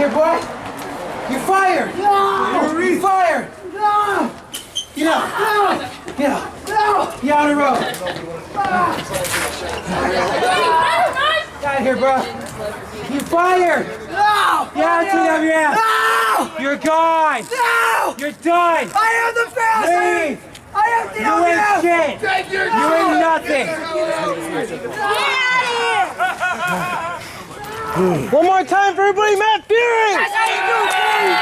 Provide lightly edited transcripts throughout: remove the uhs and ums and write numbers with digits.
here, boy. You're fired. No. You're fired. No. Get out. No. Get out. No. Get on the road. Get out of here, bro. You're fired. No. Get out of TWF. No. You're gone. No. You're done. I am the fastest. Leave. I am the You ain't shit. Take your You ain't nothing. One more time for everybody, Matt Fury! That's how you do things!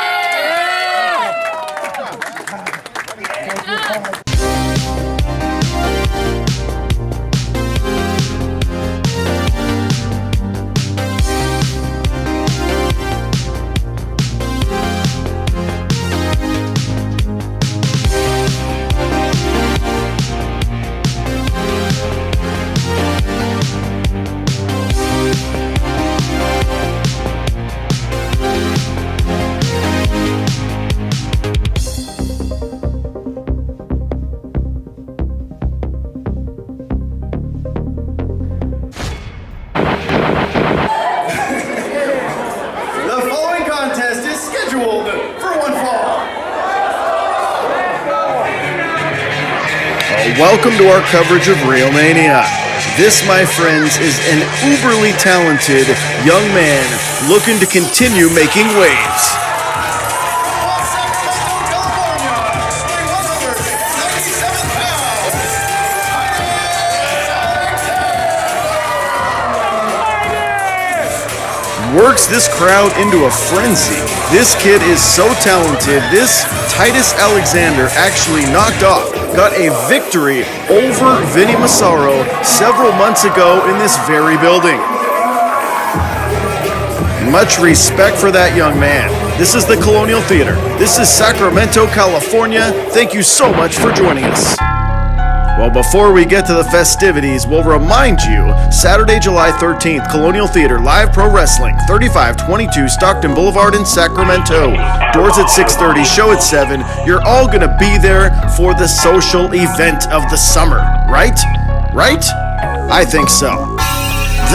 Welcome to our coverage of Real Mania. This, my friends, is an uberly talented young man looking to continue making waves. Works this crowd into a frenzy. This kid is so talented. This Titus Alexander actually knocked off, got a victory over Vinny Massaro several months ago in this very building. Much respect for that young man. This is the Colonial Theater. This is Sacramento, California. Thank you so much for joining us. Well, before we get to the festivities, we'll remind you, Saturday, July 13th, Colonial Theater, live pro wrestling, 3522 Stockton Boulevard in Sacramento. Doors at 6:30, show at 7. You're all going to be there for the social event of the summer, right? Right? I think so.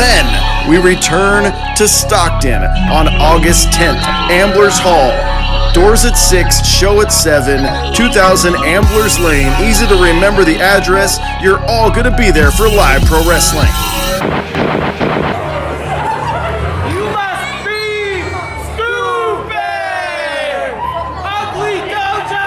Then, we return to Stockton on August 10th, Amblers Hall. Doors at 6, show at 7, 2000 Amblers Lane. Easy to remember the address. You're all going to be there for live pro wrestling. You must be stupid! Ugly Dojo!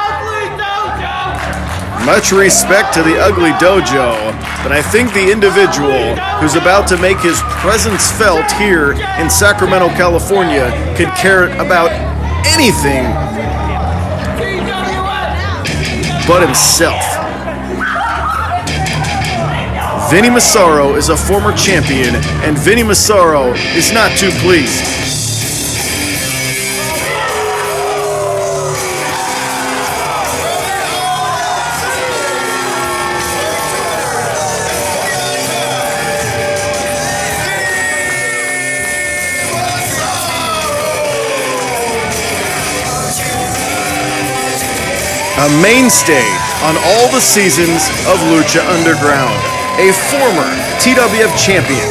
Ugly Dojo! Much respect to the Ugly Dojo, but I think the individual who's about to make his presence felt here in Sacramento, California, could care about anything but himself. Vinny Massaro is a former champion, and Vinny Massaro is not too pleased. A mainstay on all the seasons of Lucha Underground, a former TWF champion,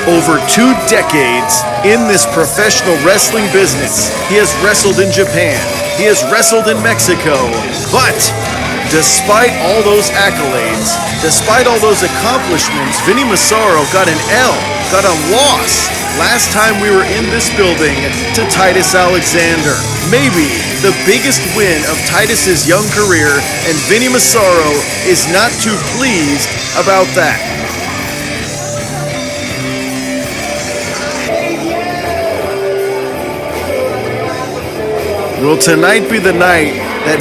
over 2 decades in this professional wrestling business. He has wrestled in Japan, he has wrestled in Mexico, but despite all those accolades, despite all those accomplishments, Vinny Massaro got an L, got a loss last time we were in this building to Titus Alexander. Maybe the biggest win of Titus's young career, and Vinny Massaro is not too pleased about that. Will tonight be the night that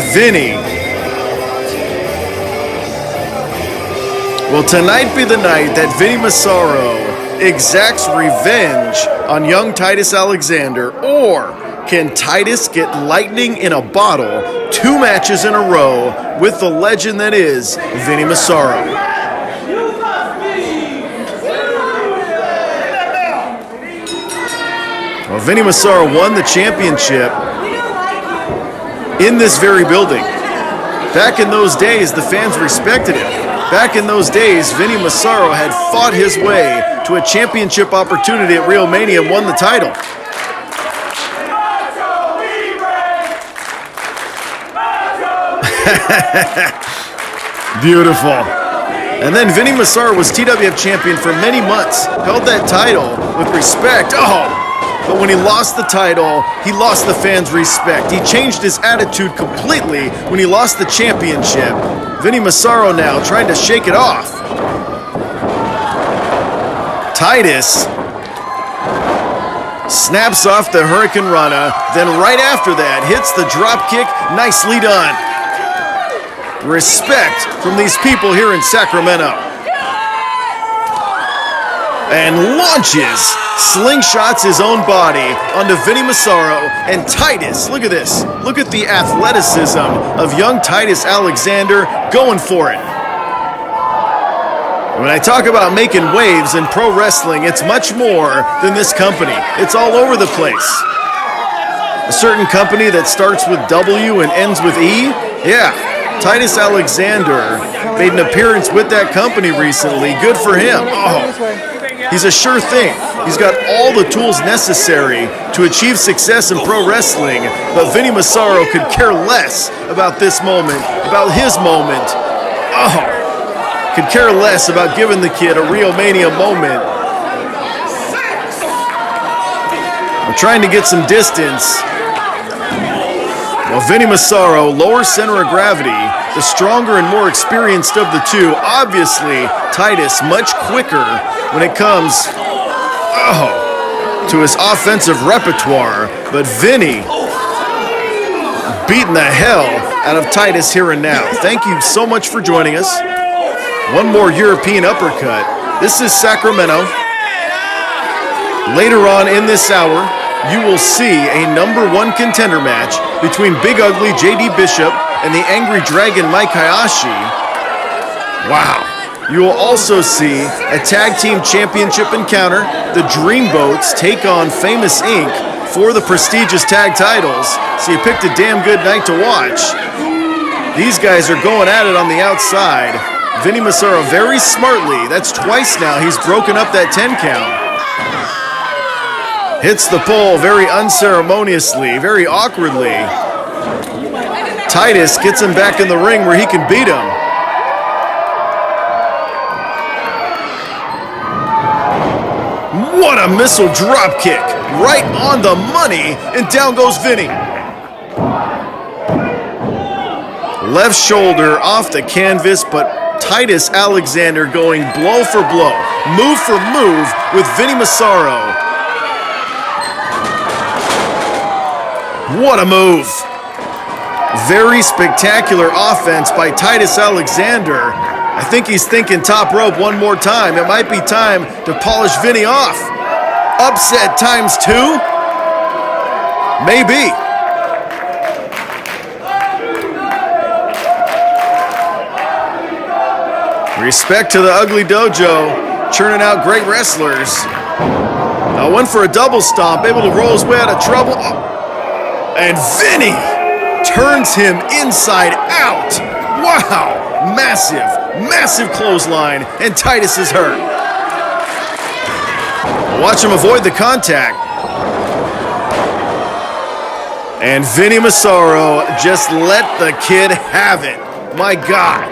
Vinny Massaro exacts revenge on young Titus Alexander, or can Titus get lightning in a bottle 2 matches in a row with the legend that is Vinny Massaro? Well, Vinny Massaro won the championship in this very building. Back in those days, the fans respected him. Back in those days, Vinny Massaro had fought his way to a championship opportunity at Rio Mania and won the title. Beautiful. And then Vinnie Massaro was TWF champion for many months, held that title with respect. Oh, but when he lost the title, he lost the fans' respect. He changed his attitude completely when he lost the championship. Vinnie Massaro now trying to shake it off. Titus snaps off the Hurricane Rana, then right after that hits the drop kick. Nicely done. Respect from these people here in Sacramento. And launches, slingshots his own body onto Vinnie Massaro and Titus. Look at this. Look at the athleticism of young Titus Alexander going for it. When I talk about making waves in pro wrestling, it's much more than this company. It's all over the place. A certain company that starts with W and ends with E? Yeah. Titus Alexander made an appearance with that company recently. Good for him. Oh, he's a sure thing. He's got all the tools necessary to achieve success in pro wrestling, but Vinnie Massaro could care less about this moment, about his moment. Oh, could care less about giving the kid a Rio Mania moment. I'm trying to get some distance. Well, Vinnie Massaro, lower center of gravity, the stronger and more experienced of the two. Obviously, Titus much quicker when it comes to his offensive repertoire. But Vinnie beating the hell out of Titus here and now. Thank you so much for joining us. One more European uppercut. This is Sacramento. Later on in this hour, you will see a #1 contender match between Big Ugly JD Bishop and the Angry Dragon Mike Hayashi. Wow. You will also see a tag team championship encounter. The Dreamboats take on Famous Inc. for the prestigious tag titles. So you picked a damn good night to watch. These guys are going at it on the outside. Vinnie Massaro very smartly, that's twice now he's broken up that 10 count. Hits the pole very unceremoniously, very awkwardly. Titus gets him back in the ring where he can beat him. What a missile drop kick. Right on the money, and down goes Vinny. Left shoulder off the canvas, but Titus Alexander going blow for blow, move for move with Vinnie Massaro. What a move. Very spectacular offense by Titus Alexander. I think he's thinking top rope one more time. It might be time to polish Vinny off. Upset times 2? Maybe. Respect to the Ugly Dojo, churning out great wrestlers. Now went for a double stomp, able to roll his way out of trouble. And Vinny turns him inside out. Wow, massive, massive clothesline, and Titus is hurt. Watch him avoid the contact. And Vinnie Massaro just let the kid have it. My God.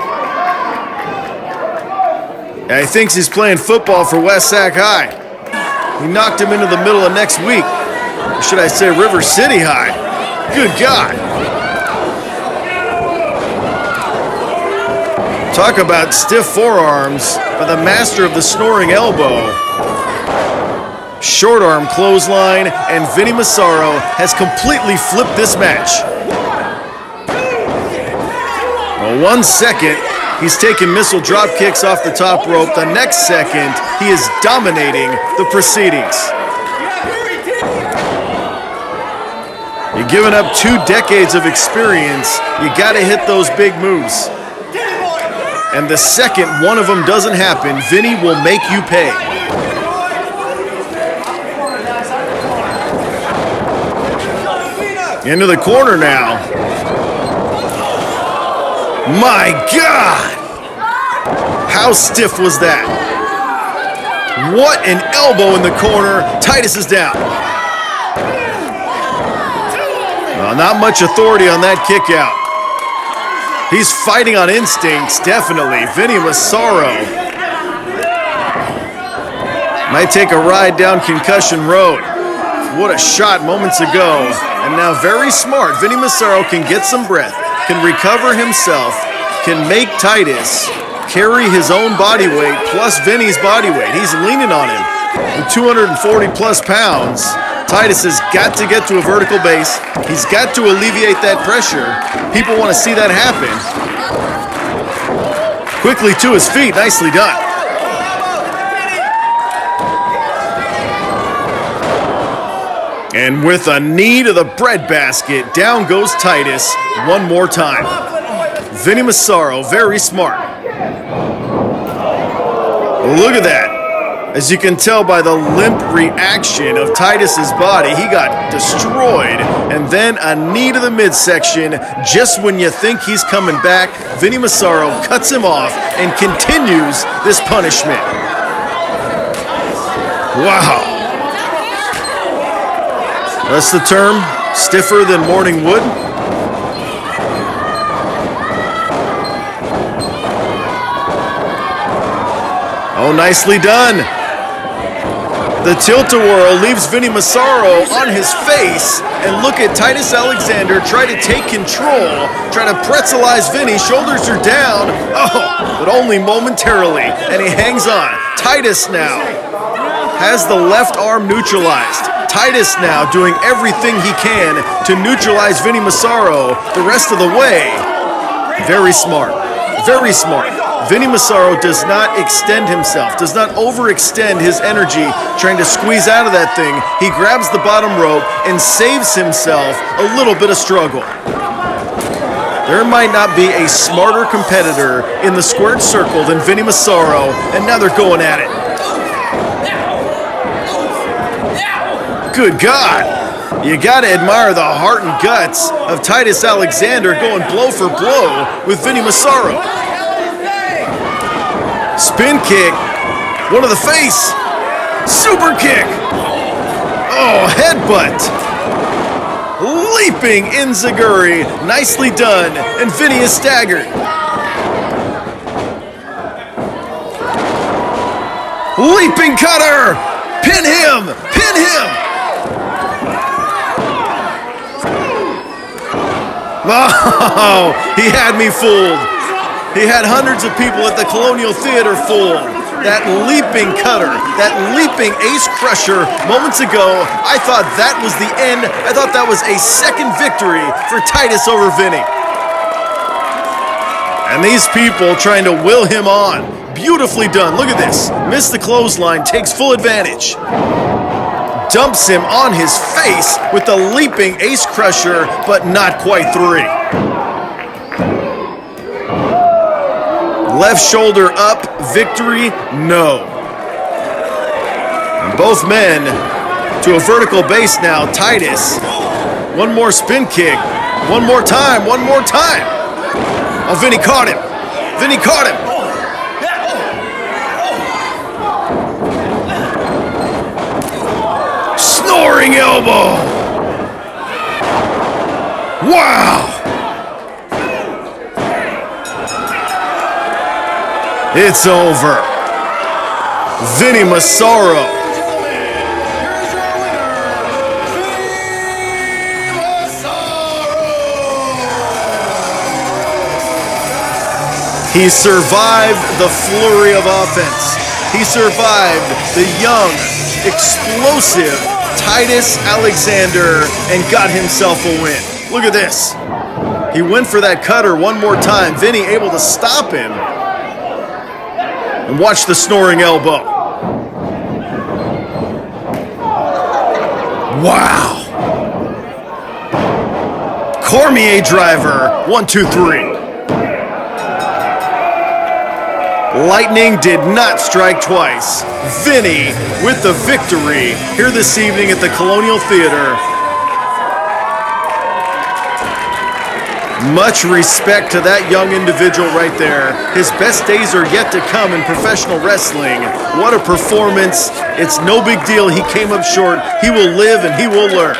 He thinks he's playing football for West Sac High. He knocked him into the middle of next week. Or should I say River City High? Good God. Talk about stiff forearms by the master of the snoring elbow. Short arm clothesline, and Vinnie Massaro has completely flipped this match. Well, 1 second, he's taking missile drop kicks off the top rope. The next second, he is dominating the proceedings. You're giving up 2 decades of experience. You got to hit those big moves. And the second one of them doesn't happen, Vinny will make you pay. Into the corner now. My God! How stiff was that? What an elbow in the corner. Titus is down. Well, not much authority on that kick out. He's fighting on instincts, definitely. Vinnie Massaro might take a ride down Concussion Road. What a shot moments ago. And now very smart. Vinnie Massaro can get some breath, can recover himself, can make Titus carry his own body weight plus Vinny's body weight. He's leaning on him. With 240 plus pounds, Titus has got to get to a vertical base. He's got to alleviate that pressure. People want to see that happen. Quickly to his feet. Nicely done. And with a knee to the breadbasket, down goes Titus one more time. Vinnie Massaro, very smart. Look at that. As you can tell by the limp reaction of Titus's body, he got destroyed. And then a knee to the midsection. Just when you think he's coming back, Vinnie Massaro cuts him off and continues this punishment. Wow. That's the term, stiffer than morning wood. Oh, nicely done. The tilt-a-whirl leaves Vinnie Massaro on his face, and look at Titus Alexander try to take control, try to pretzelize Vinnie. Shoulders are down, but only momentarily, and he hangs on. Titus now has the left arm neutralized. Titus now doing everything he can to neutralize Vinnie Massaro the rest of the way. Very smart, very smart. Vinnie Massaro does not extend himself, does not overextend his energy trying to squeeze out of that thing. He grabs the bottom rope and saves himself a little bit of struggle. There might not be a smarter competitor in the squared circle than Vinnie Massaro, and now they're going at it. Good God. You got to admire the heart and guts of Titus Alexander going blow for blow with Vinnie Massaro. Spin kick, one to the face, super kick, oh, headbutt, leaping enziguri, nicely done, and Vinny is staggered. Leaping cutter, pin him, pin him. Oh, he had me fooled. He had hundreds of people at the Colonial Theater fooled. That leaping cutter, that leaping ace crusher moments ago, I thought that was the end. I thought that was a second victory for Titus over Vinny. And these people trying to will him on. Beautifully done. Look at this. Missed the clothesline, takes full advantage. Dumps him on his face with the leaping ace crusher, but not quite three. Left shoulder up, victory, no. And both men to a vertical base now. Titus, one more spin kick, one more time, one more time. Oh, Vinny caught him. Vinny caught him. Snoring elbow. Wow. It's over. Vinnie Massaro. He survived the flurry of offense. He survived the young, explosive Titus Alexander and got himself a win. Look at this. He went for that cutter one more time. Vinny able to stop him. And watch the snoring elbow. Wow. Cormier driver, 1, 2, 3. Lightning did not strike twice. Vinny with the victory here this evening at the Colonial Theater. Much respect to that young individual right there. His best days are yet to come in professional wrestling. What a performance. It's no big deal. He came up short. He will live and he will learn.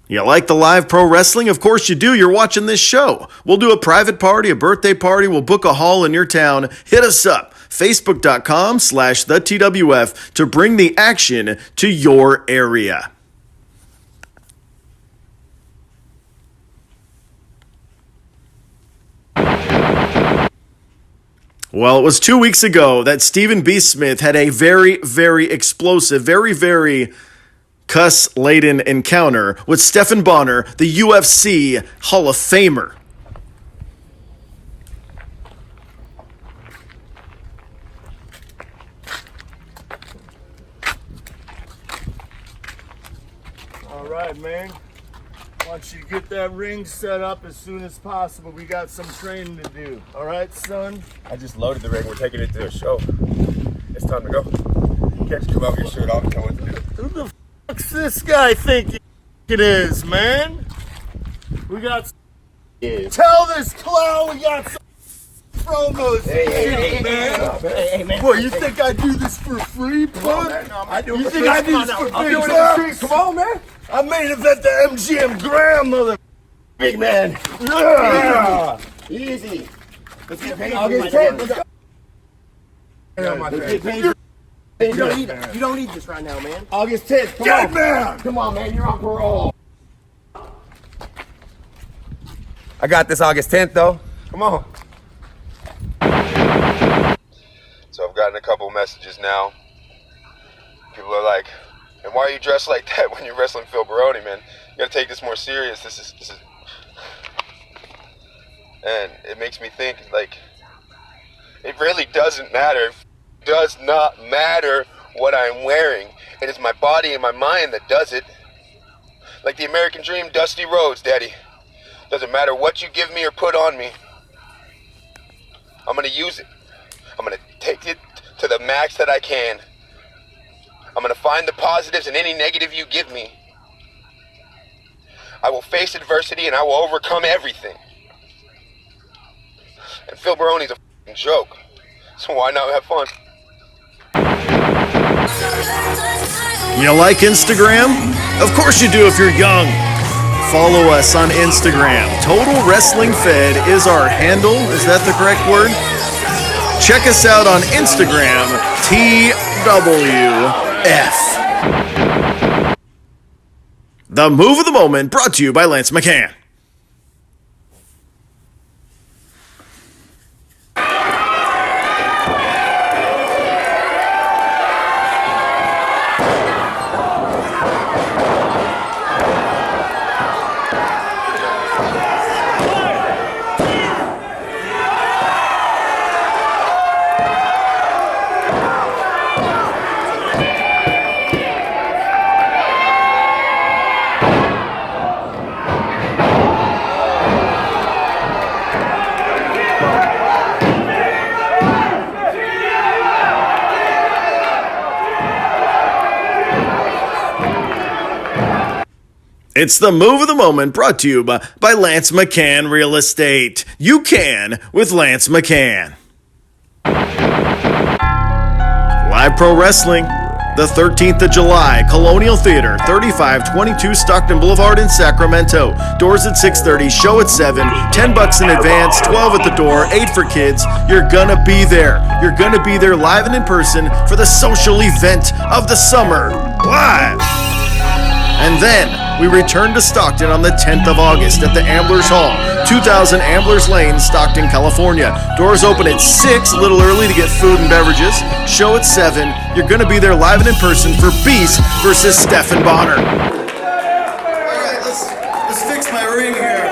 You like the live pro wrestling? Of course you do. You're watching this show. We'll do a private party, a birthday party. We'll book a hall in your town. Hit us up. Facebook.com/TheTWF to bring the action to your area. Well, it was 2 weeks ago that Stephen B. Smith had a very, very explosive, very cuss-laden encounter with Stephan Bonnar, the UFC Hall of Famer. All right, man. I want you to get that ring set up as soon as possible. We got some training to do. All right, son? I just loaded the ring. We're taking it to a show. It's time to go. You can't just come out with your shirt off and tell what to do. Who the fuck's this guy think it is, man? We got Tell this clown we got some promos. Hey, man. What, you think I do this for free, bud? You think I do this for free, bud? Come on, man. I made it at the MGM Grand, mother. Big man. Yeah. Easy. Let's get paid. Let's go. You don't need this right now, man. August 10th. Come on, man. Come on, man. You're on parole. I got this August 10th, though. Come on. So I've gotten a couple messages now. People are like, and why are you dressed like that when you're wrestling Phil Baroni, man? You gotta take this more serious. This is, and it makes me think, like, it really doesn't matter. It does not matter what I'm wearing. It is my body and my mind that does it. Like the American dream, Dusty Rhodes, Daddy. Doesn't matter what you give me or put on me. I'm gonna use it. I'm gonna take it to the max that I can. I'm gonna find the positives in any negative you give me. I will face adversity and I will overcome everything. And Phil Baroni's a f***ing joke. So why not have fun? You like Instagram? Of course you do if you're young. Follow us on Instagram. Total Wrestling Fed is our handle. Is that the correct word? Check us out on Instagram, TWF. The Move of the Moment brought to you by Lance McCann. It's the Move of the Moment brought to you by Lance McCann Real Estate. You can with Lance McCann. Live Pro Wrestling, the 13th of July, Colonial Theater, 3522 Stockton Boulevard in Sacramento. Doors at 6:30, show at 7, $10 in advance, 12 at the door, 8 for kids. You're gonna be there. You're gonna be there live and in person for the social event of the summer. Live! And then we return to Stockton on the 10th of August at the Amblers Hall, 2000 Amblers Lane, Stockton, California. Doors open at 6, a little early to get food and beverages. Show at 7. You're going to be there live and in person for Beast versus Stephan Bonnar. All right, let's fix my ring here.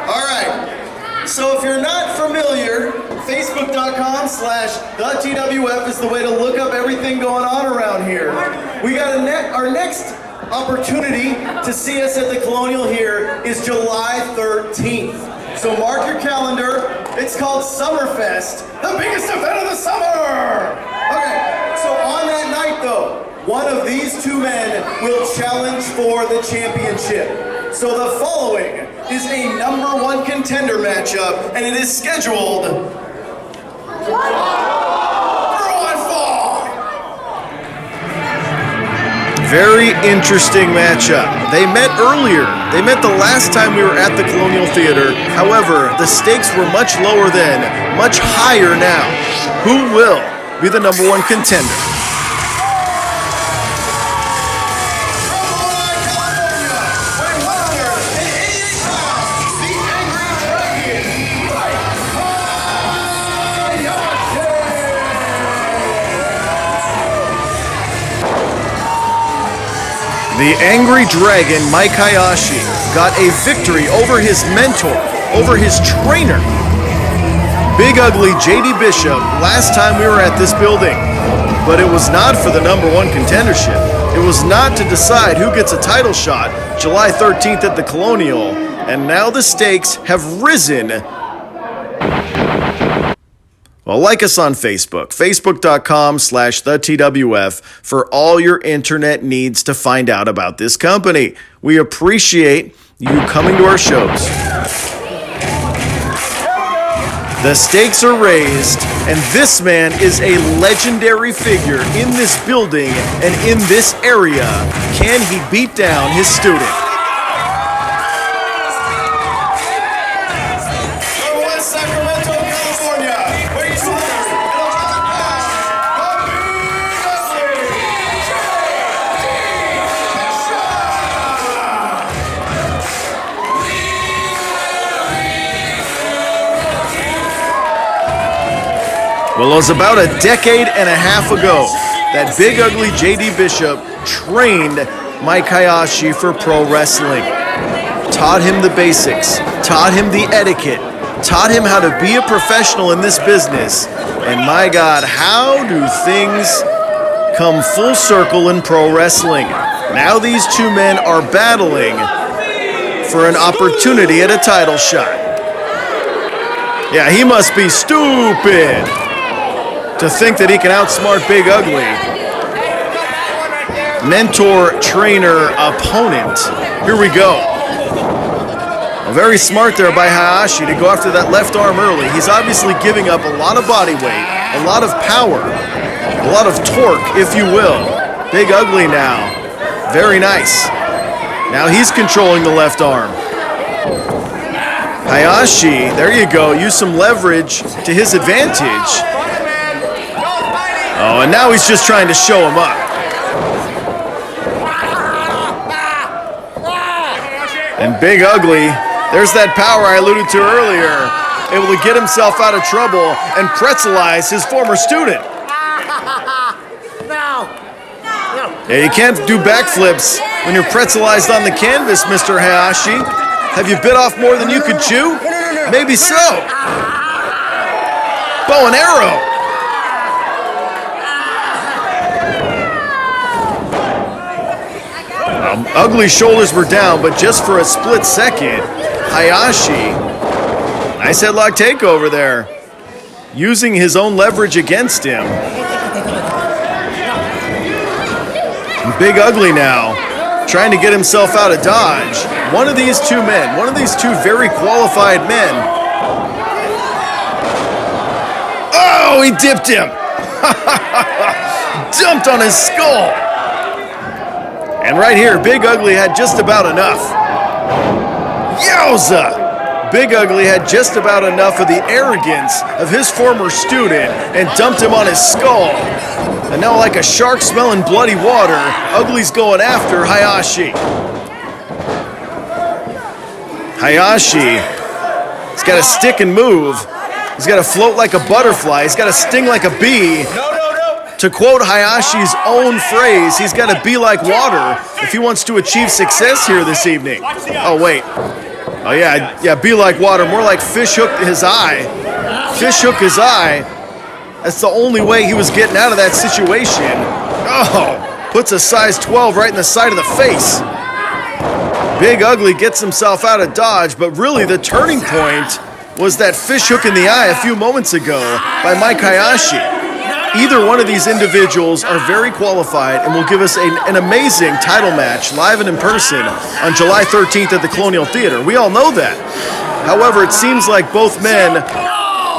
All right, so if you're not familiar, Facebook.com/TheTWF is the way to look up everything going on around here. We got our next opportunity to see us at the Colonial here is July 13th. So mark your calendar. It's called Summerfest, the biggest event of the summer. Okay, so on that night though, one of these two men will challenge for the championship. So the following is a #1 contender matchup, and it is scheduled for one fall. Very interesting matchup. They met earlier. They met the last time we were at the Colonial Theater. However, the stakes were much lower then, much higher now. Who will be the #1 contender? The Angry Dragon, Mike Hayashi, got a victory over his mentor, over his trainer, Big Ugly JD Bishop, last time we were at this building. But it was not for the #1 contendership. It was not to decide who gets a title shot July 13th at the Colonial. And now the stakes have risen. Well, like us on Facebook, facebook.com/thetwf for all your internet needs to find out about this company. We appreciate you coming to our shows. The stakes are raised, and this man is a legendary figure in this building and in this area. Can he beat down his student? Well, it was about a decade and a half ago that Big Ugly JD Bishop trained Mike Hayashi for pro wrestling. Taught him the basics, taught him the etiquette, taught him how to be a professional in this business. And my God, how do things come full circle in pro wrestling? Now these two men are battling for an opportunity at a title shot. Yeah, he must be stupid to think that he can outsmart Big Ugly. Mentor, trainer, opponent. Here we go. Well, very smart there by Hayashi to go after that left arm early. He's obviously giving up a lot of body weight, a lot of power, a lot of torque, if you will. Big Ugly now. Very nice. Now he's controlling the left arm. Hayashi, there you go, use some leverage to his advantage. Oh, and now he's just trying to show him up. And Big Ugly, there's that power I alluded to earlier, able to get himself out of trouble and pretzelize his former student. Yeah, you can't do backflips when you're pretzelized on the canvas, Mr. Hayashi. Have you bit off more than you could chew? Maybe so. Bow and arrow. Ugly's shoulders were down, but just for a split second, Hayashi, nice headlock takeover there, using his own leverage against him. And Big Ugly now, trying to get himself out of dodge. One of these two men, one of these two very qualified men. Oh, he dipped him. Dumped on his skull. And right here, Big Ugly had just about enough. Yowza! Big Ugly had just about enough of the arrogance of his former student and dumped him on his skull. And now, like a shark smelling bloody water, Ugly's going after Hayashi. Hayashi, he's got to stick and move. He's got to float like a butterfly. He's got to sting like a bee. To quote Hayashi's own phrase, he's got to be like water if he wants to achieve success here this evening. Oh, wait. Oh, yeah, be like water. More like fish hooked his eye. Fish hooked his eye. That's the only way he was getting out of that situation. Oh, puts a size 12 right in the side of the face. Big Ugly gets himself out of dodge, but really the turning point was that fish hook in the eye a few moments ago by Mike Hayashi. Either one of these individuals are very qualified and will give us an amazing title match live and in person on July 13th at the Colonial Theater. We all know that. However, it seems like both men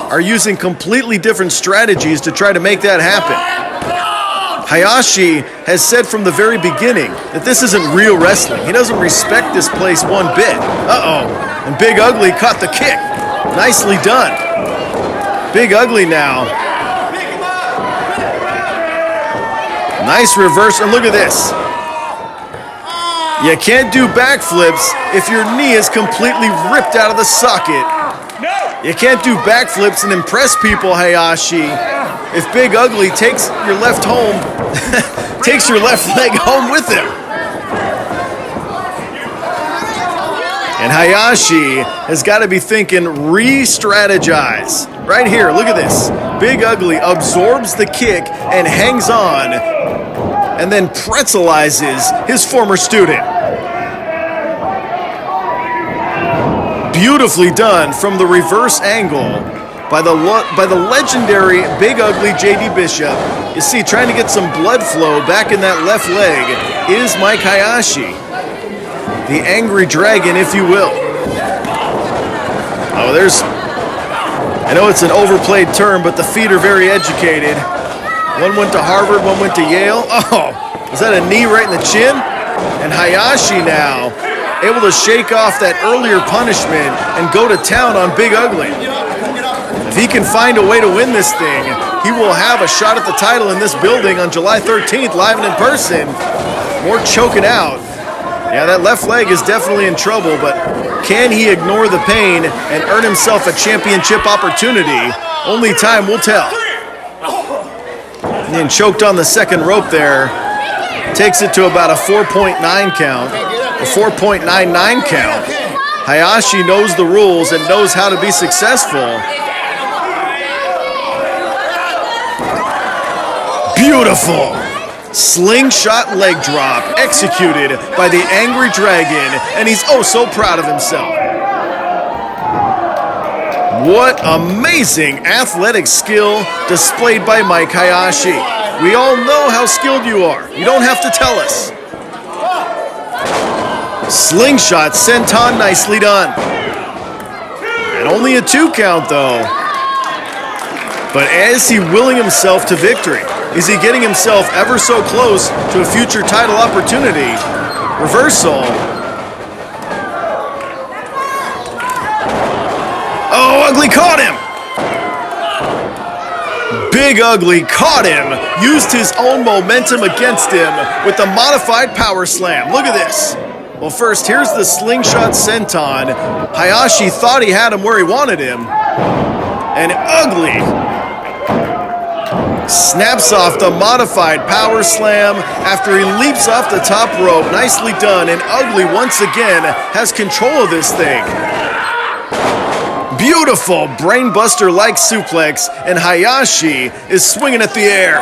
are using completely different strategies to try to make that happen. Hayashi has said from the very beginning that this isn't real wrestling. He doesn't respect this place one bit. Uh-oh. And Big Ugly caught the kick. Nicely done. Big Ugly now. Nice reverse, and look at this. You can't do backflips if your knee is completely ripped out of the socket. You can't do backflips and impress people, Hayashi, if Big Ugly takes your left home, takes your left leg home with him. And Hayashi has got to be thinking, re-strategize. Right here, look at this. Big Ugly absorbs the kick and hangs on, and then pretzelizes his former student. Beautifully done from the reverse angle by the legendary Big Ugly JD Bishop. You see, trying to get some blood flow back in that left leg is Mike Hayashi. The angry dragon, if you will. Oh, I know it's an overplayed term, but the feet are very educated. One went to Harvard, one went to Yale. Oh, was that a knee right in the chin? And Hayashi now able to shake off that earlier punishment and go to town on Big Ugly. If he can find a way to win this thing, he will have a shot at the title in this building on July 13th, live and in person. More choking out. Yeah, that left leg is definitely in trouble, but can he ignore the pain and earn himself a championship opportunity? Only time will tell. And then choked on the second rope there. Takes it to about a 4.9 count, a 4.99 count. Hayashi knows the rules and knows how to be successful. Beautiful. Slingshot leg drop executed by the Angry Dragon, and he's oh so proud of himself. What amazing athletic skill displayed by Mike Hayashi. We all know how skilled you are. You don't have to tell us. Slingshot senton, nicely done. And only a 2 count though. But is he willing himself to victory? Is he getting himself ever so close to a future title opportunity? Reversal. Oh, Ugly caught him. Big Ugly caught him, used his own momentum against him with the modified power slam. Look at this. Well, first, here's the slingshot senton. Hayashi thought he had him where he wanted him. And Ugly snaps off the modified power slam after he leaps off the top rope. Nicely done, and Ugly once again has control of this thing. Beautiful brainbuster-like suplex, and Hayashi is swinging at the air.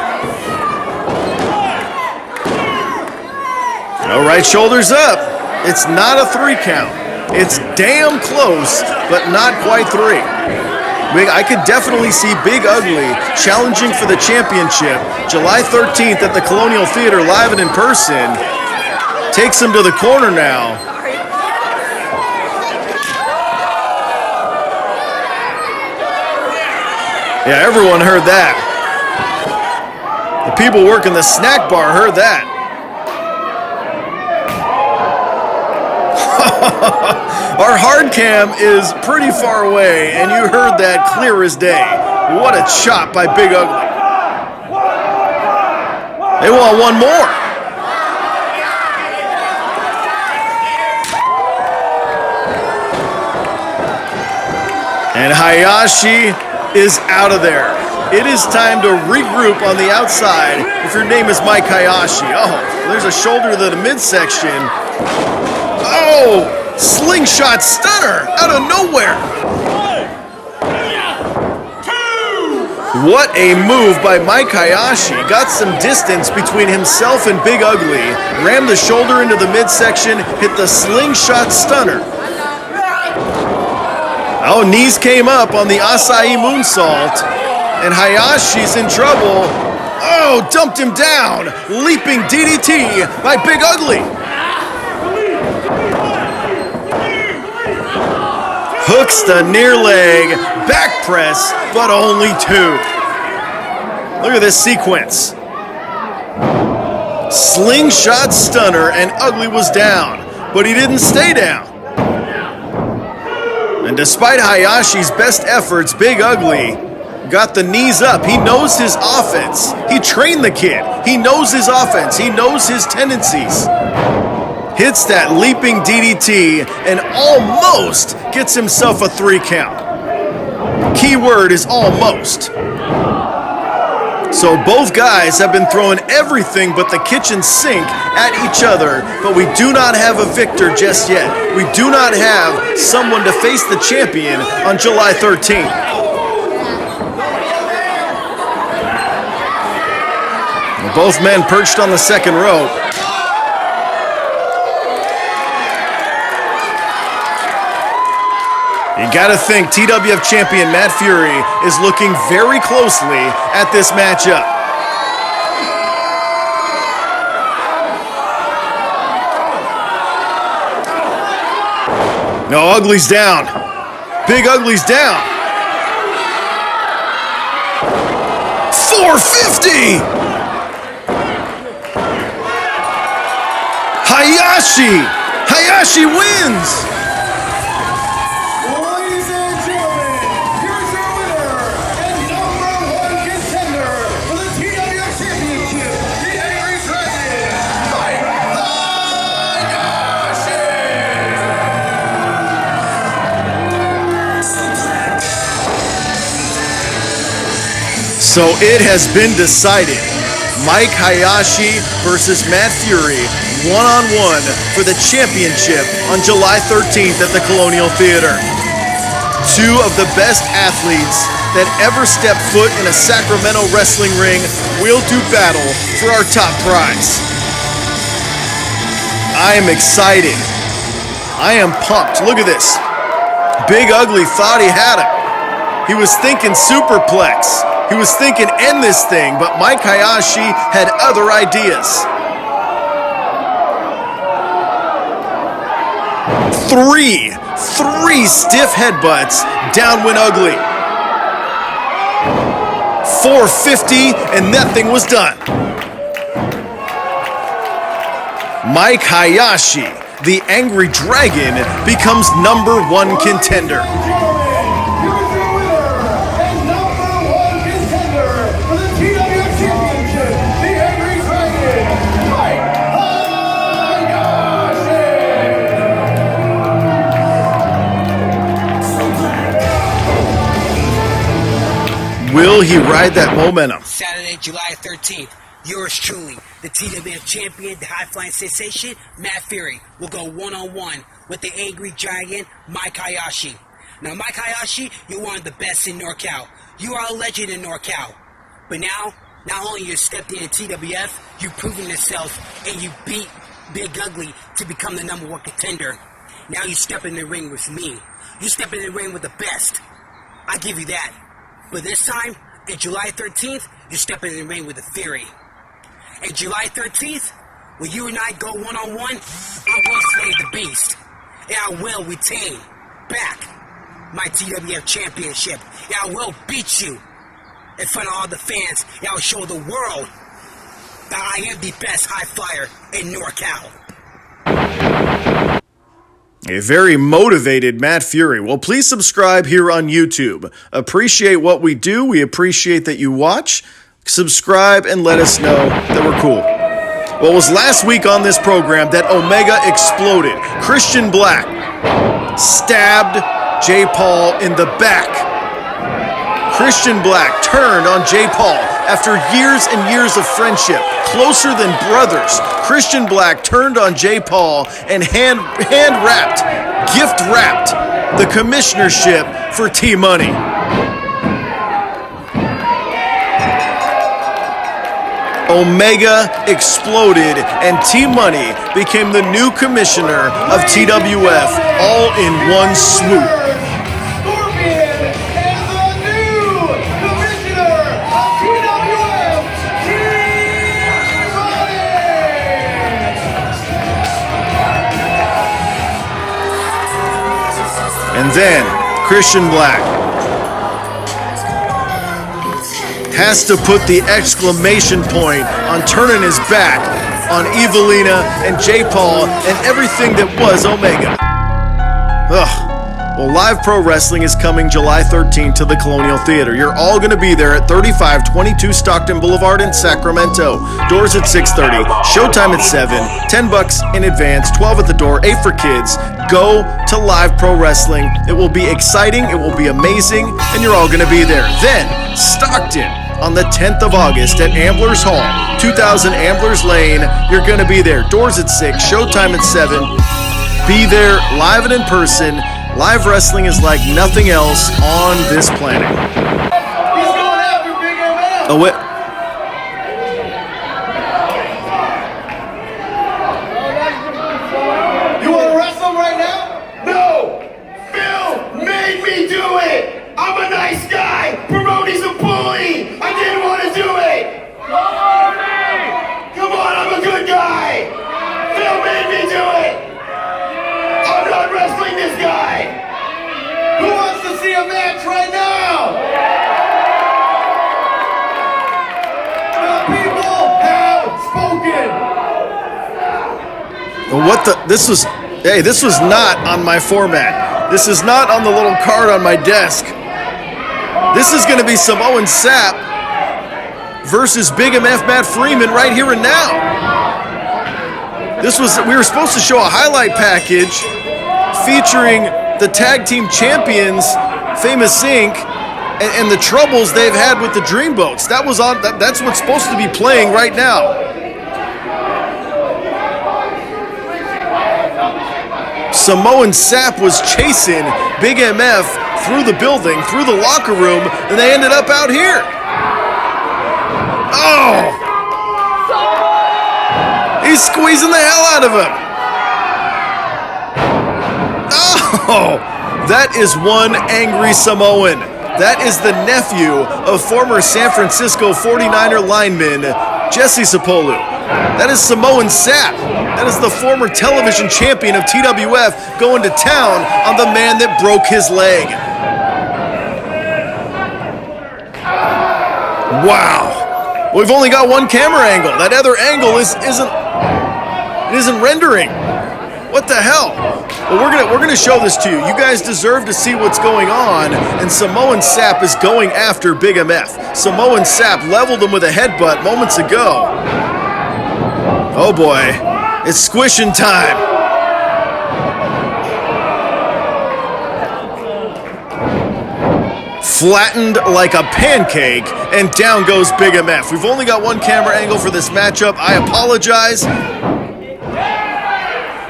No, right shoulder's up. It's not a 3 count. It's damn close, but not quite 3. I could definitely see Big Ugly challenging for the championship July 13th at the Colonial Theater live and in person. Takes him to the corner now. Yeah, everyone heard that. The people working the snack bar heard that. Our hard cam is pretty far away, and you heard that clear as day. What a chop by Big Ugly. They want one more. And Hayashi is out of there. It is time to regroup on the outside if your name is Mike Hayashi. Oh, there's a shoulder to the midsection. Oh, slingshot stunner out of nowhere. 1, 2, what a move by Mike Hayashi. Got some distance between himself and Big Ugly. Rammed the shoulder into the midsection, hit the slingshot stunner. Oh, knees came up on the acai moonsault. And Hayashi's in trouble. Oh, dumped him down. Leaping DDT by Big Ugly. Hooks the near leg, back press, but only 2. Look at this sequence. Slingshot stunner, and Ugly was down, but he didn't stay down. And despite Hayashi's best efforts, Big Ugly got the knees up. He knows his offense. He trained the kid. He knows his offense. He knows his tendencies. Hits that leaping DDT and almost gets himself a 3 count. Key word is almost. So both guys have been throwing everything but the kitchen sink at each other, but we do not have a victor just yet. We do not have someone to face the champion on July 13th. Both men perched on the second rope. You gotta think TWF champion Matt Fury is looking very closely at this matchup. No, Ugly's down. Big Ugly's down. 450! Hayashi wins! So it has been decided. Mike Hayashi versus Matt Fury, one-on-one for the championship on July 13th at the Colonial Theater. 2 of the best athletes that ever stepped foot in a Sacramento wrestling ring will do battle for our top prize. I am excited. I am pumped. Look at this. Big Ugly thought he had it. He was thinking superplex. He was thinking end this thing, but Mike Hayashi had other ideas. 3 stiff headbutts down went Ugly. 450 and that thing was done. Mike Hayashi, the Angry Dragon, becomes #1 contender. Will he ride that momentum? Saturday, July 13th, yours truly, the TWF champion, the high-flying sensation, Matt Fury, will go one-on-one with the Angry Giant, Mike Hayashi. Now, Mike Hayashi, you're one of the best in NorCal. You are a legend in NorCal. But now, not only you stepped in TWF, you've proven yourself, and you beat Big Ugly to become the #1 contender. Now you step in the ring with me. You step in the ring with the best. I give you that. But this time, on July 13th, you step in the ring with the Fury. And July 13th, when you and I go one-on-one, I will slay the beast. And I will retain back my TWF championship. And I will beat you in front of all the fans. And I will show the world that I am the best high flyer in NorCal. A very motivated Matt Fury. Well, please subscribe here on YouTube. Appreciate what we do. We appreciate that you watch. Subscribe and let us know that we're cool. Well, it was last week on this program that Omega exploded. Christian Black stabbed Jay Paul in the back. Christian Black turned on Jay Paul after years and years of friendship, closer than brothers. Christian Black turned on Jay Paul and hand-wrapped, gift-wrapped the commissionership for T-Money. Omega exploded and T-Money became the new commissioner of TWF all in one swoop. Scorpion and the new commissioner then Christian Black has to put the exclamation point on turning his back on Evelina and J. Paul and everything that was Omega. Ugh. Well, live pro wrestling is coming July 13th to the Colonial Theater. You're all going to be there at 3522 Stockton Boulevard in Sacramento. Doors at 6:30, showtime at 7, $10 in advance, 12 at the door, 8 for kids. Go to live pro wrestling. It will be exciting, it will be amazing, and you're all going to be there. Then, Stockton on the 10th of August at Amblers Hall, 2000 Amblers Lane. You're going to be there. Doors at 6, showtime at 7. Be there live and in person. Live wrestling is like nothing else on this planet. He's going after Big MF. Oh, wait. You want to wrestle right now? No! Phil made me do it! I'm a nice guy! Promoting's a bully! I didn't want to do it! Come on, I'm a good guy! Phil made me do it! I'm not wrestling this guy! Who wants to see a match right now? The people have spoken! What the? This was not on my format. This is not on the little card on my desk. This is going to be Samoan Sap versus Big MF Matt Freeman right here and now. We were supposed to show a highlight package featuring the tag team champions, Famous Inc., and the troubles they've had with the Dreamboats. That was on. That's what's supposed to be playing right now. Samoan Sap was chasing Big MF through the building, through the locker room, and they ended up out here. Oh! He's squeezing the hell out of him. Oh! That is one angry Samoan. That is the nephew of former San Francisco 49er lineman Jesse Sapolu. That is Samoan Sap. That is the former television champion of TWF going to town on the man that broke his leg. Wow. We've only got one camera angle. That other angle isn't rendering. What the hell? Well, we're gonna show this to you. You guys deserve to see what's going on, and Samoan Sap is going after Big MF. Samoan Sap leveled him with a headbutt moments ago. Oh boy, it's squishing time. Flattened like a pancake, and down goes Big MF. We've only got one camera angle for this matchup. I apologize.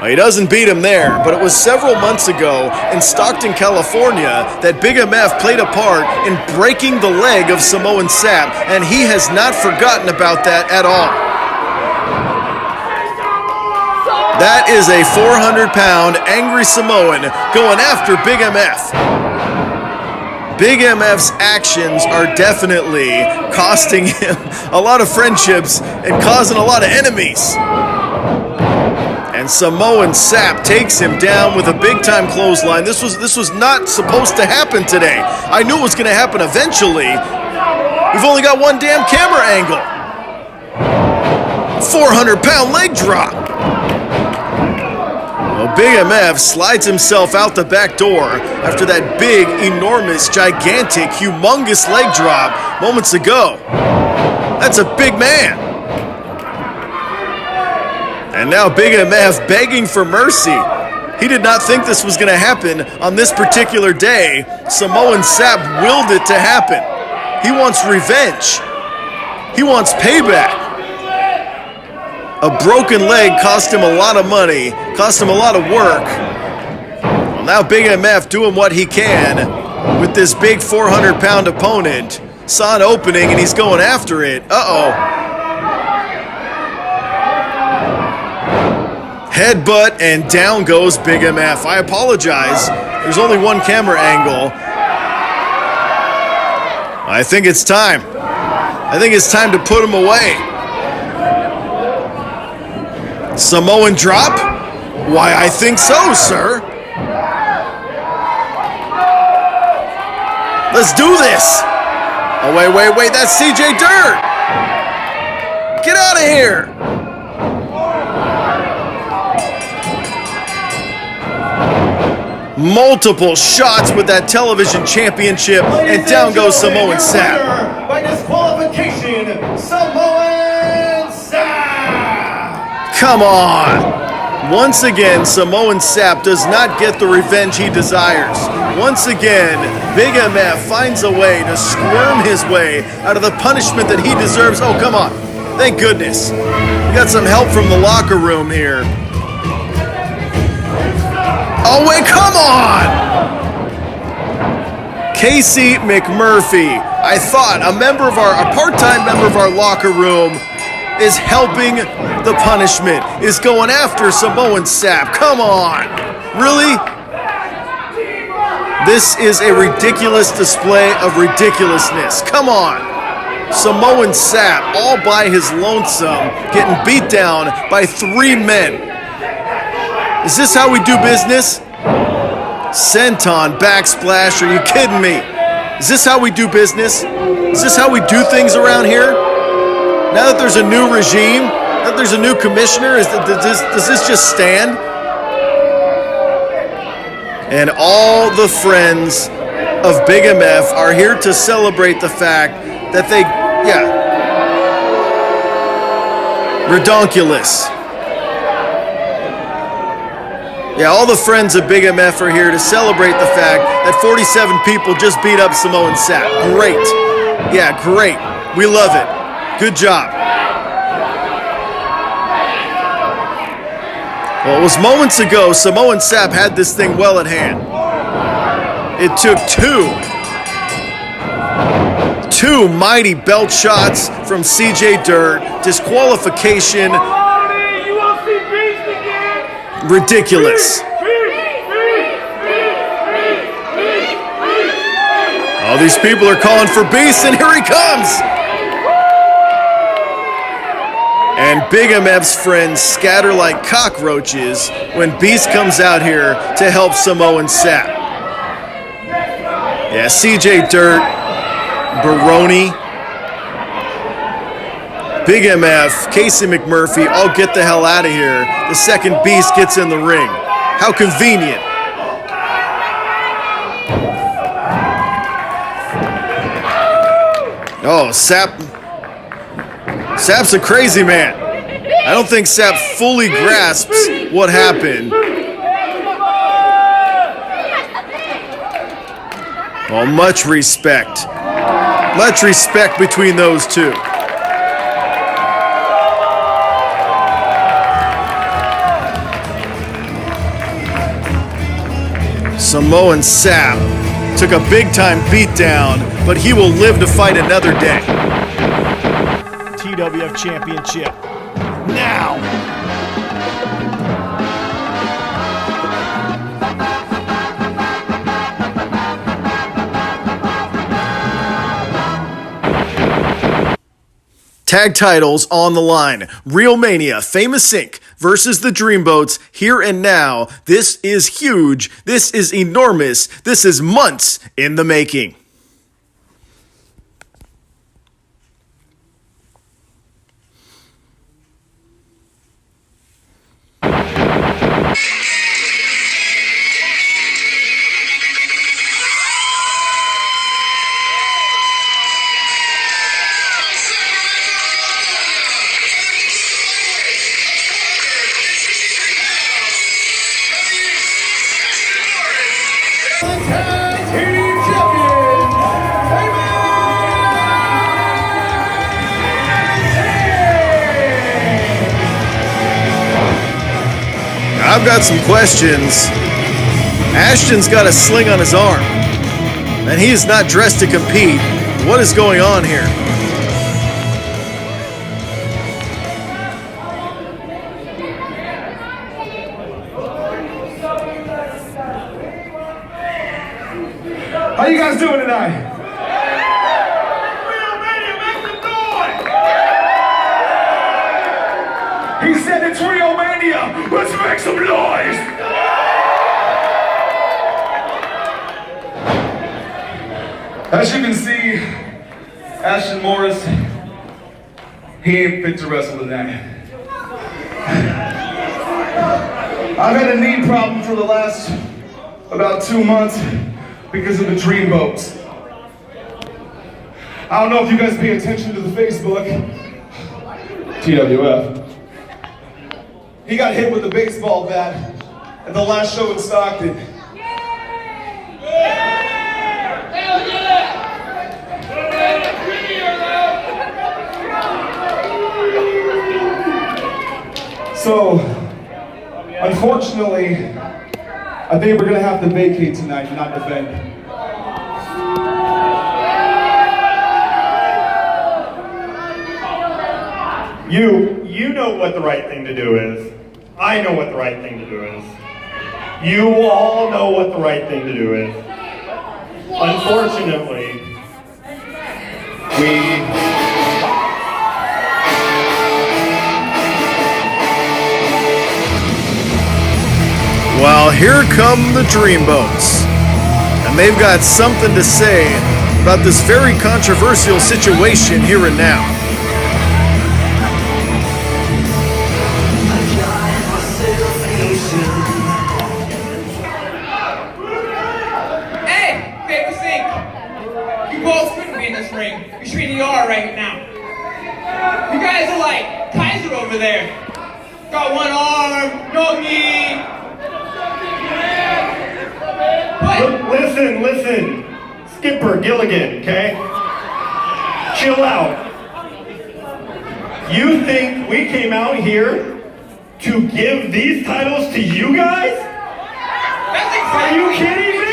He doesn't beat him there, but it was several months ago in Stockton, California that Big MF played a part in breaking the leg of Samoan Sap, and he has not forgotten about that at all. That is a 400-pound angry Samoan going after Big MF. Big MF's actions are definitely costing him a lot of friendships and causing a lot of enemies. And Samoan Sap takes him down with a big-time clothesline. This was not supposed to happen today. I knew it was going to happen eventually. We've only got one damn camera angle. 400-pound leg drop. Well, Big MF slides himself out the back door after that big, enormous, gigantic, humongous leg drop moments ago. That's a big man. And now Big MF begging for mercy. He did not think this was going to happen on this particular day. Samoan Sap willed it to happen. He wants revenge. He wants payback. A broken leg cost him a lot of money, cost him a lot of work. Well, now Big MF doing what he can with this big 400-pound opponent. Saw an opening and he's going after it. Uh-oh. Headbutt, and down goes Big MF. I apologize. There's only one camera angle. I think it's time. I think it's time to put him away. Samoan drop? Why, I think so, sir. Let's do this. Oh, wait, that's CJ Dirt. Get out of here. Multiple shots with that television championship, and down goes Samoan Sap. By disqualification, Samoan Sap. Come on. Once again, Samoan Sap does not get the revenge he desires. Once again, Big MF finds a way to squirm his way out of the punishment that he deserves. Oh, come on. Thank goodness. We got some help from the locker room here. Oh, wait, come on! Casey McMurphy. I thought a part-time member of our locker room is helping the punishment, is going after Samoan Sap. Come on. Really? This is a ridiculous display of ridiculousness. Come on. Samoan Sap, all by his lonesome, getting beat down by 3 men. Is this how we do business? Senton backsplash, are you kidding me? Is this how we do business? Is this how we do things around here? Now that there's a new regime, that there's a new commissioner, does this just stand? And all the friends of Big MF are here to celebrate the fact that they, redonkulous. Yeah, all the friends of Big MF are here to celebrate the fact that 47 people just beat up Samoan Sap. Great. Yeah, great. We love it. Good job. Well, it was moments ago Samoan Sap had this thing well at hand. It took two mighty belt shots from CJ Dirt. Disqualification. Ridiculous. Oh, these people are calling for Beast, and here he comes. And Big MF's friends scatter like cockroaches when Beast comes out here to help Samoan Sap. Yeah, CJ Dirt, Baroni, Big MF, Casey McMurphy, all get the hell out of here. The second Beast gets in the ring. How convenient. Oh, Sap's a crazy man. I don't think Sap fully grasps what happened. Well, much respect. Much respect between those two. Samoan Sap took a big-time beatdown, but he will live to fight another day. TWF Championship. Now! Tag titles on the line. Real Mania, Famous Inc. versus the Dreamboats, here and now. This is huge. This is enormous. This is months in the making. I've got some questions. Ashton's got a sling on his arm, and he is not dressed to compete. What is going on here? How you guys doing tonight? He said it's Real Mania. Let's make some noise. As you can see, Ashton Morris, he ain't fit to wrestle tonight. I've had a knee problem for the last about 2 months because of the Dreamboats. I don't know if you guys pay attention to the Facebook, TWF. He got hit with a baseball bat at the last show in Stockton. So, unfortunately, I think we're gonna have to vacate tonight and not defend. You know what the right thing to do is. I know what the right thing to do is. You all know what the right thing to do is. Unfortunately, Well, here come the Dreamboats. And they've got something to say about this very controversial situation here and now. Hey, Paper Sink. You both couldn't be in this ring. You're treating ER right now. You guys are like Kaiser over there. Got one arm, no knee. Listen, Skipper Gilligan, okay? Chill out. You think we came out here to give these titles to you guys? That's exactly. Are you kidding me?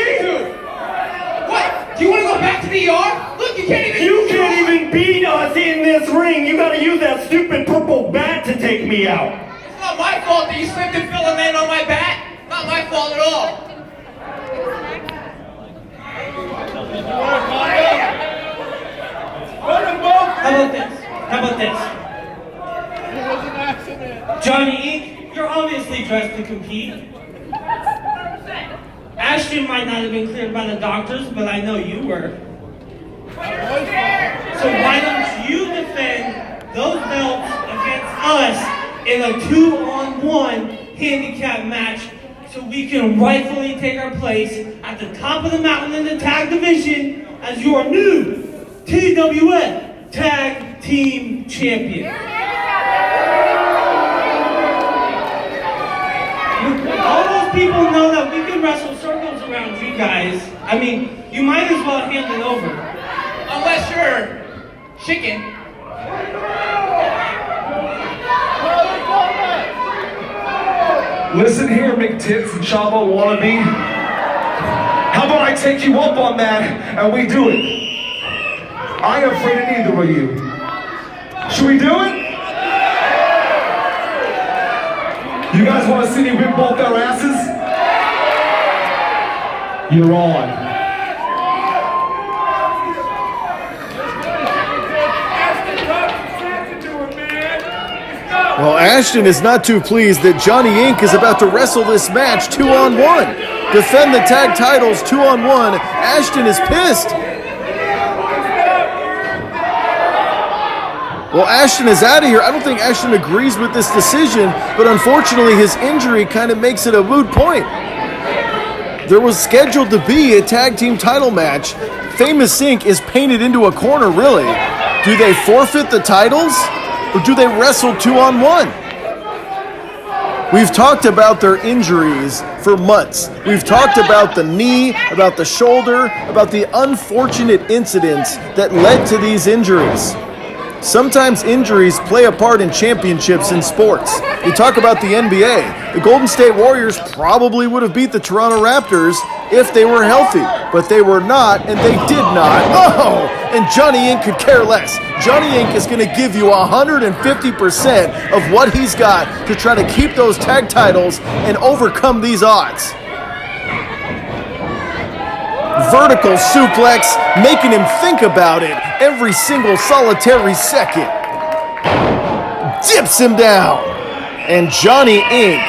What? Do you want to go back to the ER? Look, you can't even. You can't even beat us in this ring. You gotta use that stupid purple bat to take me out. It's not my fault that you slipped and fell and landed on my bat. Not my fault at all. How about this? Johnny Inc., you're obviously dressed to compete. Ashton might not have been cleared by the doctors, but I know you were. So why don't you defend those belts against us in a 2-on-1 handicap match so we can rightfully take our place at the top of the mountain in the tag division as your new TWF Tag Team Champion. All those people know that we can wrestle circles around you guys. I mean, you might as well hand it over. Unless you're chicken. Listen here, McTits and Chavo wannabe. How about I take you up on that and we do it? I ain't afraid of neither of you. Should we do it? You guys want to see me whip both their asses? You're on. Well, Ashton is not too pleased that Johnny Inc. is about to wrestle this match 2-on-1. Defend the tag titles 2-on-1. Ashton is pissed. Well, Ashton is out of here. I don't think Ashton agrees with this decision, but unfortunately his injury kind of makes it a moot point. There was scheduled to be a tag team title match. Famous Inc. is painted into a corner, really. Do they forfeit the titles, or do they wrestle 2-on-1? We've talked about their injuries for months. We've talked about the knee, about the shoulder, about the unfortunate incidents that led to these injuries. Sometimes injuries play a part in championships in sports. You talk about the NBA. The Golden State Warriors probably would have beat the Toronto Raptors if they were healthy, but they were not, and they did not. Oh, and Johnny Inc. could care less. Johnny Inc. is going to give you 150% of what he's got to try to keep those tag titles and overcome these odds. Vertical suplex, making him think about it every single solitary second. Dips him down. And Johnny Inc.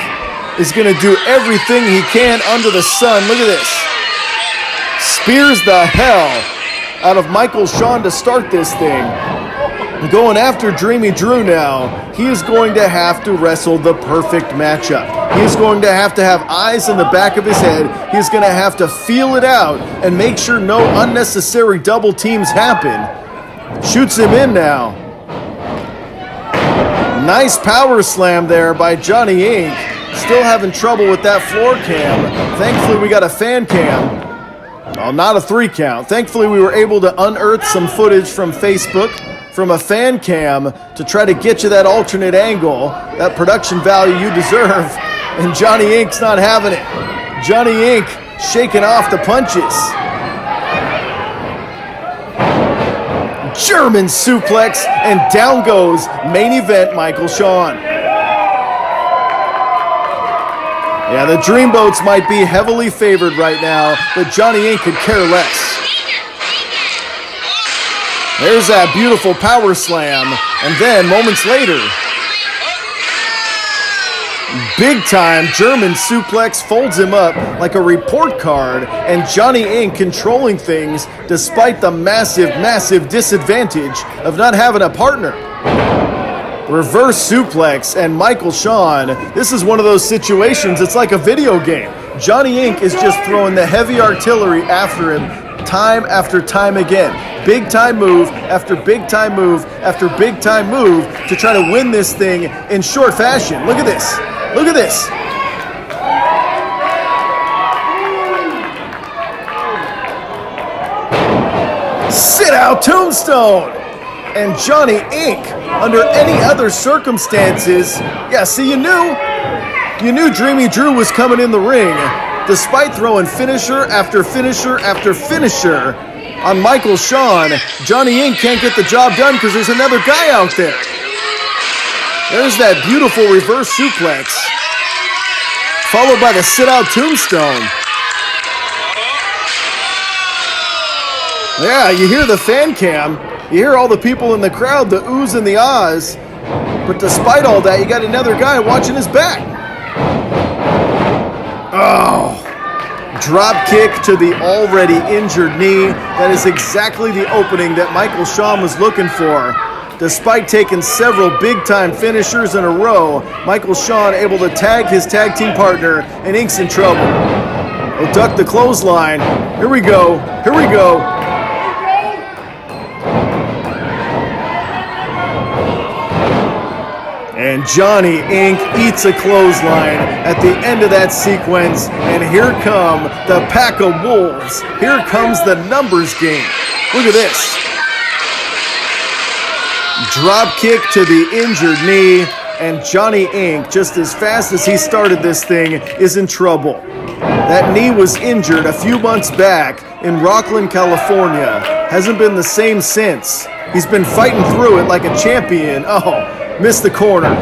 is going to do everything he can under the sun. Look at this. Spears the hell out of Michael Shawn to start this thing. Going after Dreamy Drew now, he is going to have to wrestle the perfect matchup. He is going to have eyes in the back of his head. He's going to have to feel it out and make sure no unnecessary double teams happen. Shoots him in now. Nice power slam there by Johnny Inc. Still having trouble with that floor cam. Thankfully we got a fan cam. Well, not a 3 count. Thankfully we were able to unearth some footage from Facebook from a fan cam to try to get you that alternate angle, that production value you deserve, and Johnny Inc's not having it. Johnny Inc shaking off the punches. German suplex, and down goes main event Michael Shawn. Yeah, the Dreamboats might be heavily favored right now, but Johnny Inc could care less. There's that beautiful power slam, and then moments later, big time German suplex folds him up like a report card, and Johnny Inc controlling things despite the massive disadvantage of not having a partner. Reverse suplex, and Michael Shawn, this is one of those situations, it's like a video game. Johnny Inc is just throwing the heavy artillery after him time after time again. Big time move after big time move after big time move to try to win this thing in short fashion. Look at this. Look at this. Sit out tombstone. And Johnny Inc, under any other circumstances, yeah, see, you knew Dreamy Drew was coming in the ring, despite throwing finisher after finisher after finisher on Michael Shawn. Johnny Inc can't get the job done because there's another guy out there. There's that beautiful reverse suplex, followed by the sit-out tombstone. Yeah, you hear the fan cam. You hear all the people in the crowd, the oohs and the ahs. But despite all that, you got another guy watching his back. Oh. Drop kick to the already injured knee. That is exactly the opening that Michael Shawn was looking for. Despite taking several big-time finishers in a row, Michael Shawn able to tag his tag team partner, and Inc's in trouble. He'll duck the clothesline. Here we go. Here we go. And Johnny Inc eats a clothesline at the end of that sequence, and here come the pack of wolves. Here comes the numbers game. Look at this. Drop kick to the injured knee, and Johnny Inc, just as fast as he started this thing, is in trouble. That knee was injured a few months back in Rockland, California. Hasn't been the same since. He's been fighting through it like a champion. Oh. Missed the corner.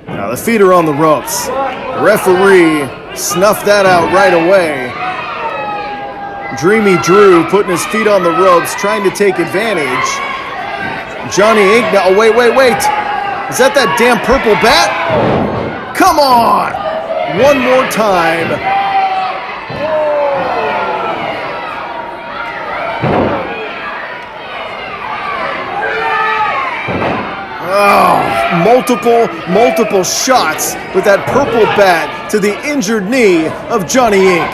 Now the feet are on the ropes. The referee snuffed that out right away. Dreamy Drew putting his feet on the ropes, trying to take advantage. Johnny Inc. Now, oh, wait. Is that damn purple bat? Come on! One more time. Oh, multiple shots with that purple bat to the injured knee of Johnny Inc.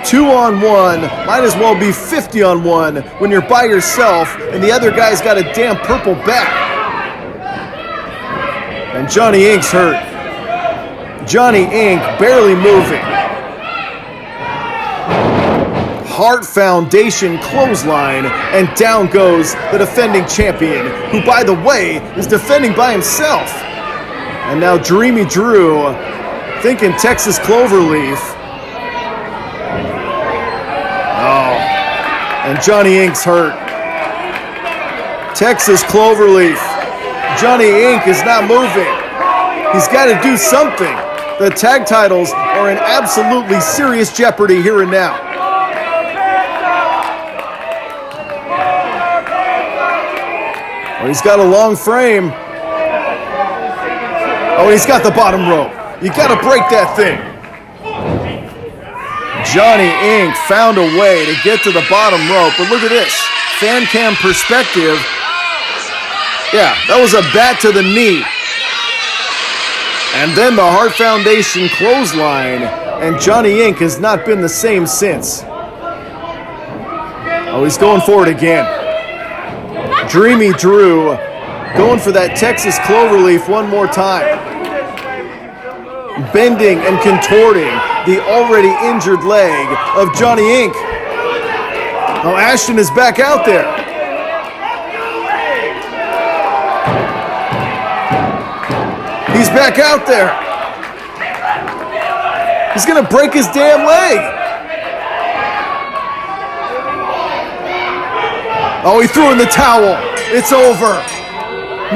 2-on-1, might as well be 50-on-1 when you're by yourself and the other guy's got a damn purple bat. And Johnny Inc's hurt. Johnny Inc barely moving. Heart Foundation clothesline, and down goes the defending champion, who, by the way, is defending by himself. And now Dreamy Drew thinking Texas Cloverleaf. Oh, and Johnny Inc's hurt. Texas Cloverleaf. Johnny Inc is not moving. He's got to do something. The tag titles are in absolutely serious jeopardy here and now. Oh, he's got a long frame. Oh, he's got the bottom rope. You got to break that thing. Johnny Inc. found a way to get to the bottom rope, but look at this. Fan cam perspective. Yeah, that was a bat to the knee. And then the Heart Foundation clothesline, and Johnny Inc. has not been the same since. Oh, he's going for it again. Dreamy Drew going for that Texas Cloverleaf one more time. Bending and contorting the already injured leg of Johnny Inc. Oh, Ashton is back out there. He's back out there. He's gonna break his damn leg. Oh, he threw in the towel. It's over.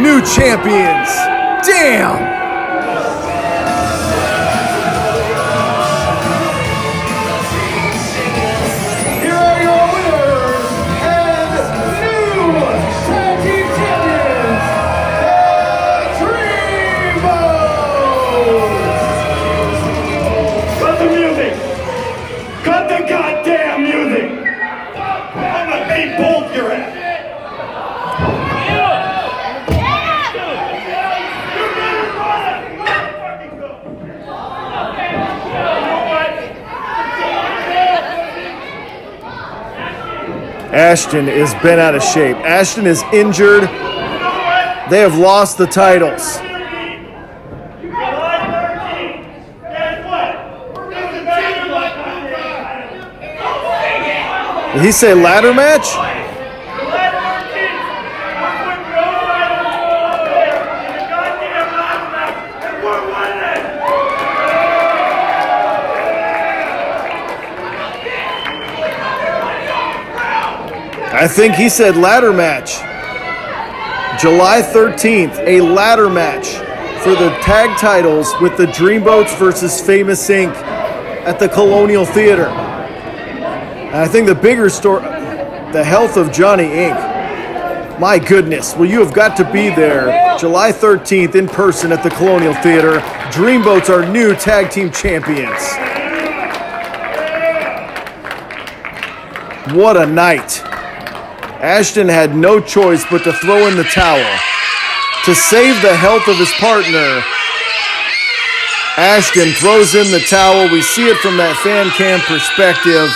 New champions. Damn. Ashton is bent out of shape. Ashton is injured. They have lost the titles. Did he say ladder match? I think he said ladder match. July 13th, a ladder match for the tag titles with the Dreamboats versus Famous Inc. at the Colonial Theater. And I think the bigger story, the health of Johnny Inc. My goodness, well, you have got to be there July 13th in person at the Colonial Theater. Dreamboats are new tag team champions. What a night. Ashton had no choice but to throw in the towel. To save the health of his partner, Ashton throws in the towel. We see it from that fan cam perspective.